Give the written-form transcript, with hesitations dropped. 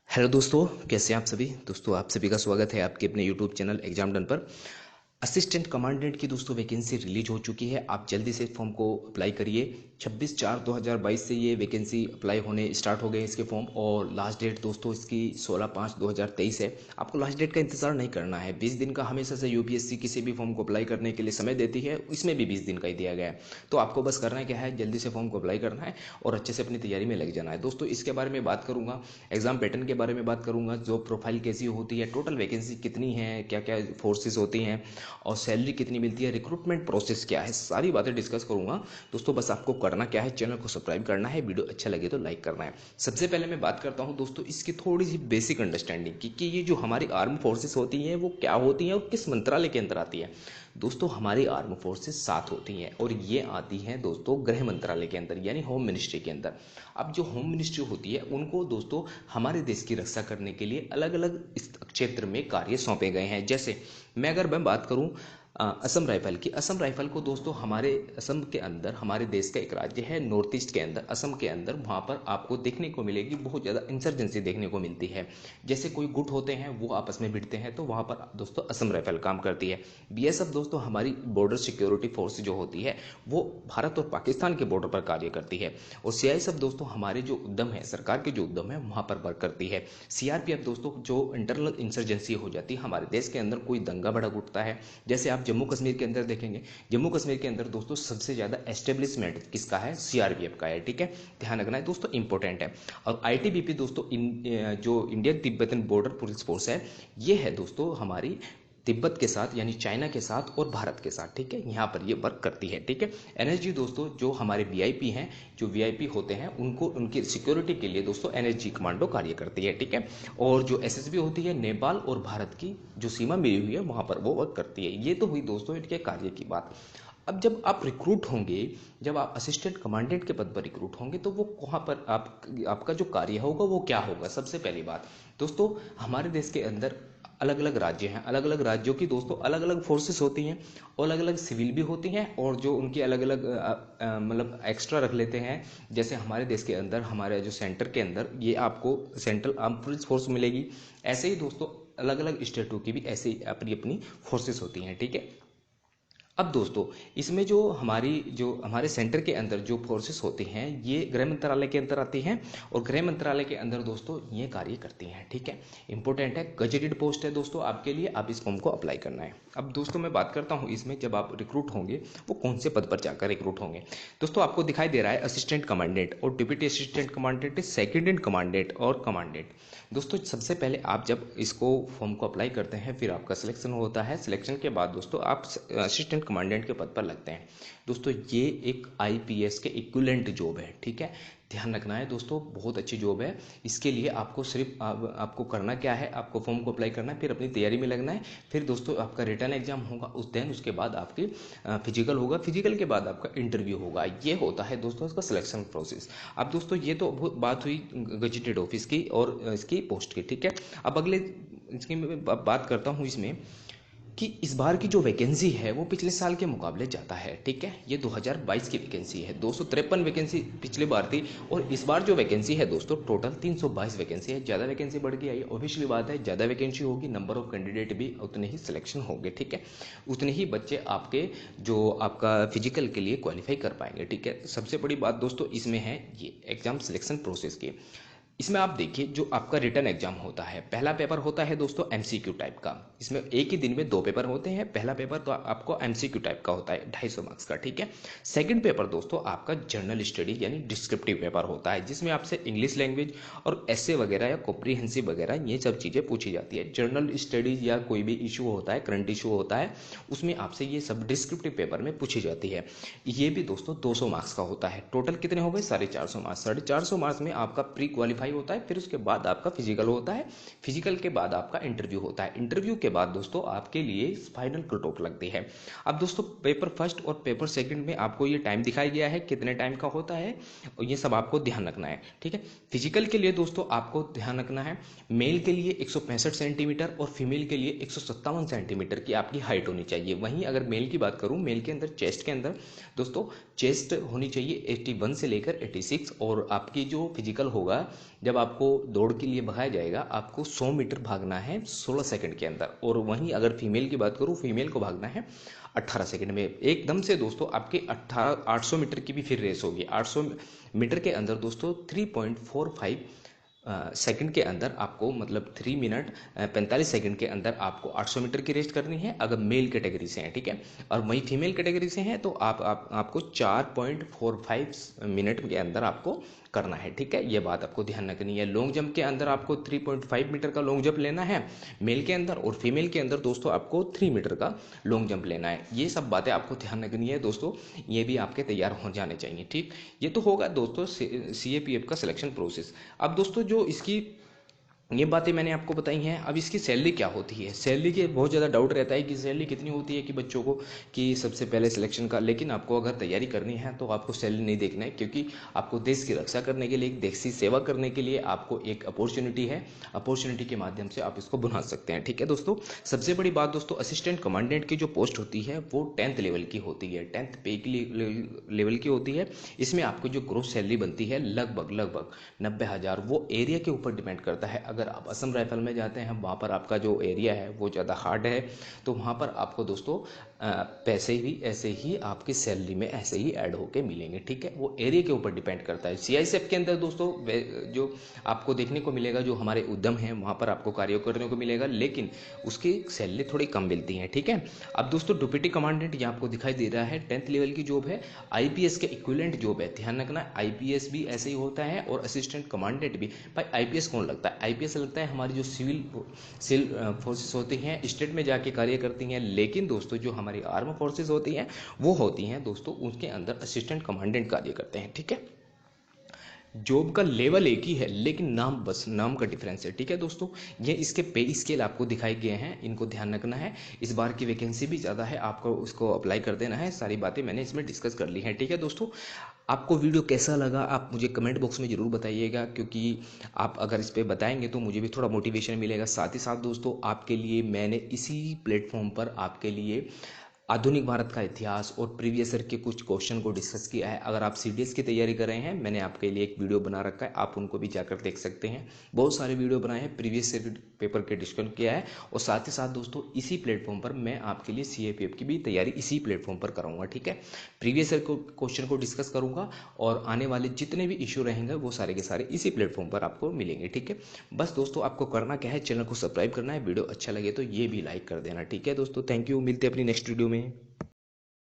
Hello दोस्तों, कैसे हैं आप सभी। दोस्तों आप सभी का स्वागत है आपके अपने यूट्यूब चैनल एग्जाम डन पर। असिस्टेंट कमांडेंट की दोस्तों वैकेंसी रिलीज हो चुकी है। आप जल्दी से फॉर्म को अप्लाई करिए। 26/4/2022 से ये वैकेंसी अप्लाई होने स्टार्ट हो गए इसके फॉर्म, और लास्ट डेट दोस्तों इसकी 16/5/2023 है। आपको लास्ट डेट का इंतजार नहीं करना है। 20 दिन का हमेशा से यूपीएससी किसी भी फॉर्म को अप्लाई करने के लिए समय देती है, इसमें भी 20 दिन का ही दिया गया है। तो आपको बस करना क्या है, जल्दी से फॉर्म को अप्लाई करना है और अच्छे से अपनी तैयारी में लग जाना है। दोस्तों इसके बारे में बात करूंगा, एग्जाम पैटर्न के बारे में बात करूंगा, जॉब प्रोफाइल कैसी होती है, टोटल वैकेंसी कितनी है, क्या क्या फोर्सेस होती हैं और सैलरी कितनी मिलती है, रिक्रूटमेंट प्रोसेस क्या है, सारी बातें डिस्कस करूंगा। दोस्तों बस आपको करना क्या है, चैनल को सब्सक्राइब करना है, वीडियो अच्छा लगे तो लाइक करना है। सबसे पहले मैं बात करता हूं दोस्तों इसकी थोड़ी सी बेसिक अंडरस्टैंडिंग की कि ये जो हमारी आर्म फोर्सेस होती हैं वो क्या होती हैं और किस मंत्रालय के अंदर आती है। दोस्तों हमारी आर्म फोर्सेस 7 होती हैं और ये आती हैं दोस्तों गृह मंत्रालय के अंदर, यानी होम मिनिस्ट्री के अंदर। अब जो होम मिनिस्ट्री होती है उनको दोस्तों हमारे देश की रक्षा करने के लिए अलग अलग क्षेत्र में कार्य सौंपे गए हैं। जैसे मैं बात करूं असम राइफल की। असम राइफल को दोस्तों हमारे असम के अंदर, हमारे देश का एक राज्य है नॉर्थ ईस्ट के अंदर, असम के अंदर, वहाँ पर आपको देखने को मिलेगी बहुत ज़्यादा इंसर्जेंसी देखने को मिलती है। जैसे कोई गुट होते हैं वो आपस में भिड़ते हैं तो वहाँ पर दोस्तों असम राइफल काम करती है। बीएसएफ दोस्तों हमारी बॉर्डर सिक्योरिटी फोर्स जो होती है वो भारत और पाकिस्तान के बॉर्डर पर कार्य करती है। और सीआईएसएफ दोस्तों हमारे जो उद्यम है, सरकार के जो उद्यम है वहाँ पर वर्क करती है। सीआरपीएफ दोस्तों जो इंटरनल इंसर्जेंसी हो जाती है हमारे देश के अंदर, कोई दंगा भड़क उठता है, जैसे आप जम्मू कश्मीर के अंदर देखेंगे, जम्मू कश्मीर के अंदर दोस्तों सबसे ज़्यादा एस्टेब्लिशमेंट किसका है, सीआरपीएफ का है। ठीक है, ध्यान रखना है दोस्तों, इंपॉर्टेंट है। और आईटीबीपी दोस्तों जो Indian Tibetan border police force है, ये है दोस्तों हमारी तिब्बत के साथ यानी चाइना के साथ और भारत के साथ, ठीक है, यहाँ पर ये वर्क करती है। ठीक है, एनएसजी दोस्तों जो हमारे वीआईपी हैं, जो वीआईपी होते हैं उनको उनकी सिक्योरिटी के लिए दोस्तों एनएसजी कमांडो कार्य करती है। ठीक है, और जो एसएसबी होती है नेपाल और भारत की जो सीमा मिली हुई है वहाँ पर वो वर्क करती है। ये तो हुई दोस्तों इनके कार्य की बात। अब जब आप रिक्रूट होंगे, जब आप असिस्टेंट कमांडेंट के पद पर रिक्रूट होंगे तो वो वहाँ पर आपका जो कार्य होगा वो क्या होगा। सबसे पहली बात दोस्तों, हमारे देश के अंदर अलग अलग राज्य हैं, अलग अलग राज्यों की दोस्तों अलग अलग फोर्सेस होती हैं और अलग अलग सिविल भी होती हैं, और जो उनकी अलग अलग मतलब एक्स्ट्रा रख लेते हैं। जैसे हमारे देश के अंदर, हमारे जो सेंटर के अंदर ये आपको सेंट्रल आर्म पुलिस फोर्स मिलेगी। ऐसे ही दोस्तों अलग अलग स्टेटों की भी ऐसे ही अपनी अपनी फोर्सेस होती हैं। ठीक है, अब दोस्तों इसमें जो हमारे सेंटर के अंदर जो फोर्सेस होती हैं ये गृह मंत्रालय के अंदर आती हैं, और गृह मंत्रालय के अंदर दोस्तों ये कार्य करती हैं। ठीक है, इंपॉर्टेंट है, गजेटेड पोस्ट है दोस्तों आपके लिए, आप इस फॉर्म को अप्लाई करना है। अब दोस्तों मैं बात करता हूँ इसमें जब आप रिक्रूट होंगे वो कौन से पद पर जाकर रिक्रूट होंगे। दोस्तों आपको दिखाई दे रहा है असिस्टेंट कमांडेंट और deputy assistant commandant, second in commandant और कमांडेंट। दोस्तों सबसे पहले आप जब इसको फॉर्म को अप्लाई करते हैं फिर आपका सिलेक्शन होता है। सिलेक्शन के बाद दोस्तों आप असिस्टेंट कमांडेंट के पद पर लगते हैं। दोस्तों ये एक आईपीएस के इक्विवेलेंट जॉब है। ठीक है, ध्यान रखना है दोस्तों, बहुत अच्छी जॉब है। इसके लिए आपको सिर्फ आपको करना क्या है, आपको फॉर्म को अप्लाई करना है, फिर अपनी तैयारी में लगना है। फिर दोस्तों आपका रिटर्न एग्जाम होगा उसके बाद आपकी फिजिकल होगा, फिजिकल के बाद आपका इंटरव्यू होगा। ये होता है दोस्तों इसका सिलेक्शन प्रोसेस। अब दोस्तों ये तो बात हुई गजेटेड ऑफिस की और इसकी पोस्ट की। ठीक है, अब अगले इसकी मैं बात करता हूँ इसमें कि इस बार की जो वैकेंसी है वो पिछले साल के मुकाबले ज़्यादा है। ठीक है, ये 2022 की वैकेंसी है। 253 वैकेंसी पिछले बार थी और इस बार जो वैकेंसी है दोस्तों टोटल 322 वैकेंसी है। ज़्यादा वैकेंसी बढ़ के आई, ऑब्वियसली बात है, ज़्यादा वैकेंसी होगी, नंबर ऑफ कैंडिडेट भी उतने ही सिलेक्शन होंगे। ठीक है, उतने ही बच्चे आपके जो आपका फिजिकल के लिए क्वालिफाई कर पाएंगे। ठीक है, सबसे बड़ी बात दोस्तों इसमें है ये एग्जाम सिलेक्शन प्रोसेस की। इसमें आप देखिए जो आपका रिटर्न एग्जाम होता है, पहला पेपर होता है दोस्तों एमसीक्यू टाइप का। इसमें एक ही दिन में 2 पेपर होते हैं। पहला पेपर तो आपको एमसीक्यू टाइप का होता है 250 मार्क्स का। ठीक है, सेकंड पेपर दोस्तों आपका जनरल स्टडी यानी डिस्क्रिप्टिव पेपर होता है, जिसमें आपसे इंग्लिश लैंग्वेज और एसे वगैरह या कॉम्प्रीहेंसिव वगैरह ये सब चीज़ें पूछी जाती है। जनरल स्टडीज या कोई भी इशू होता है, करंट इशू होता है, उसमें आपसे ये सब डिस्क्रिप्टिव पेपर में पूछी जाती है। ये भी दोस्तों 200 मार्क्स का होता है। टोटल कितने हो गए, 450 मार्क्स। 450 मार्क्स में आपका प्री क्वालिफाई होता है, फिर उसके बाद आपका फिजिकल होता है, फिजिकल के बाद आपका इंटरव्यू होता है, इंटरव्यू के बाद दोस्तों आपके लिए फाइनल कट ऑफ लगती है। अब दोस्तों पेपर फर्स्ट और पेपर सेकंड में आपको ये टाइम दिखाया गया है कितने टाइम का होता है, और ये सब आपको ध्यान रखना है। ठीक है, फिजिकल के लिए दोस्तों आपको ध्यान रखना है, मेल के लिए 165 सेंटीमीटर और फीमेल के लिए 157 सेंटीमीटर की आपकी हाइट होनी चाहिए। वहीं अगर मेल की बात करूं, मेल के अंदर चेस्ट के अंदर दोस्तों चेस्ट होनी चाहिए 81 से लेकर 86, और आपकी जो फिजिकल होगा जब आपको दौड़ के लिए भगाया जाएगा, आपको 100 मीटर भागना है 16 सेकंड के अंदर, और वहीं अगर फीमेल की बात करूँ, फीमेल को भागना है 18 सेकंड में। एकदम से दोस्तों आपकी 800 मीटर की भी फिर रेस होगी। 800 मीटर के अंदर दोस्तों 3.45 सेकंड के अंदर आपको, मतलब 3 मिनट 45 सेकंड के अंदर आपको 800 मीटर की रेस करनी है, अगर मेल कैटेगरी से हैं, ठीक है। और वही फीमेल कैटेगरी से हैं तो आपको 4.45 मिनट के अंदर आपको करना है, ठीक है। ये बात आपको ध्यान रखनी है। लॉन्ग जंप के अंदर आपको 3.5 मीटर का लॉन्ग जंप लेना है मेल के अंदर, और फीमेल के अंदर दोस्तों आपको 3 मीटर का लॉन्ग जंप लेना है। ये सब बातें आपको ध्यान रखनी है दोस्तों, ये भी आपके तैयार हो जाने चाहिए, ठीक। ये तो होगा दोस्तों CAPF का सिलेक्शन प्रोसेस। अब दोस्तों जो इसकी ये बातें मैंने आपको बताई हैं, अब इसकी सैलरी क्या होती है। सैलरी के बहुत ज़्यादा डाउट रहता है कि सैलरी कितनी होती है कि बच्चों को, कि सबसे पहले सिलेक्शन का। लेकिन आपको अगर तैयारी करनी है तो आपको सैलरी नहीं देखना है, क्योंकि आपको देश की रक्षा करने के लिए, देश की सेवा करने के लिए आपको एक अपॉर्चुनिटी है। अपॉर्चुनिटी के माध्यम से आप इसको बना सकते हैं, ठीक है दोस्तों। सबसे बड़ी बात दोस्तों, असिस्टेंट कमांडेंट की जो पोस्ट होती है वो 10th लेवल की होती है, 10th पे की लेवल की होती है। इसमें आपको जो ग्रोस सैलरी बनती है लगभग 90,000, वो एरिया के ऊपर डिपेंड करता है। अगर आप असम राइफल में जाते हैं, वहाँ पर आपका जो एरिया है वो ज़्यादा हार्ड है, तो वहाँ पर आपको दोस्तों पैसे भी ऐसे ही आपकी सैलरी में ऐसे ही ऐड होके मिलेंगे, ठीक है। वो एरिया के ऊपर डिपेंड करता है। CISF के अंदर दोस्तों जो आपको देखने को मिलेगा, जो हमारे उद्यम हैं वहाँ पर आपको कार्य करने को मिलेगा, लेकिन उसकी सैलरी थोड़ी कम मिलती है, ठीक है। अब दोस्तों डिप्टी कमांडेंट ये आपको दिखाई दे रहा है, 10th लेवल की जॉब है, IPS के इक्विवेलेंट जॉब है। ध्यान रखना, IPS भी ऐसे ही होता है और असिस्टेंट कमांडेंट भी। भाई IPS कौन लगता है? IPS लगता है हमारी जो सिविल फोर्सेस होती हैं, स्टेट में जाके कार्य करती हैं। लेकिन दोस्तों जो हमारी आर्म फोर्सेस होती हैं वो होती हैं दोस्तों, उसके अंदर असिस्टेंट कमांडेंट कार्य करते हैं, ठीक है। जॉब का लेवल एक ही है, लेकिन नाम, बस नाम का डिफरेंस है, ठीक है दोस्तों। ये इसके पे स्केल आपको दिखाए गए हैं, इनको ध्यान रखना है। इस बार की वैकेंसी भी ज़्यादा है, आपको उसको अप्लाई कर देना है। सारी बातें मैंने इसमें डिस्कस कर ली हैं, ठीक है दोस्तों। आपको वीडियो कैसा लगा आप मुझे कमेंट बॉक्स में ज़रूर बताइएगा, क्योंकि आप अगर इस पर बताएंगे तो मुझे भी थोड़ा मोटिवेशन मिलेगा। साथ ही साथ दोस्तों आपके लिए मैंने इसी प्लेटफॉर्म पर आपके लिए आधुनिक भारत का इतिहास और प्रीवियस ईयर के कुछ क्वेश्चन को डिस्कस किया है। अगर आप CDS की तैयारी कर रहे हैं, मैंने आपके लिए एक वीडियो बना रखा है, आप उनको भी जाकर देख सकते हैं। बहुत सारे वीडियो बनाए हैं, प्रीवियस ईयर पेपर के डिस्कस किया है। और साथ ही साथ दोस्तों इसी प्लेटफॉर्म पर मैं आपके लिए CAPF की भी तैयारी इसी प्लेटफॉर्म पर कराऊंगा, ठीक है। प्रीवियस ईयर क्वेश्चन को डिस्कस करूंगा, और आने वाले जितने भी इशू रहेंगे वो सारे के सारे इसी प्लेटफॉर्म पर आपको मिलेंगे, ठीक है। बस दोस्तों आपको करना क्या है, चैनल को सब्सक्राइब करना है, वीडियो अच्छा लगे तो ये भी लाइक कर देना, ठीक है दोस्तों। थैंक यू, मिलते हैं अपनी नेक्स्ट वीडियो में।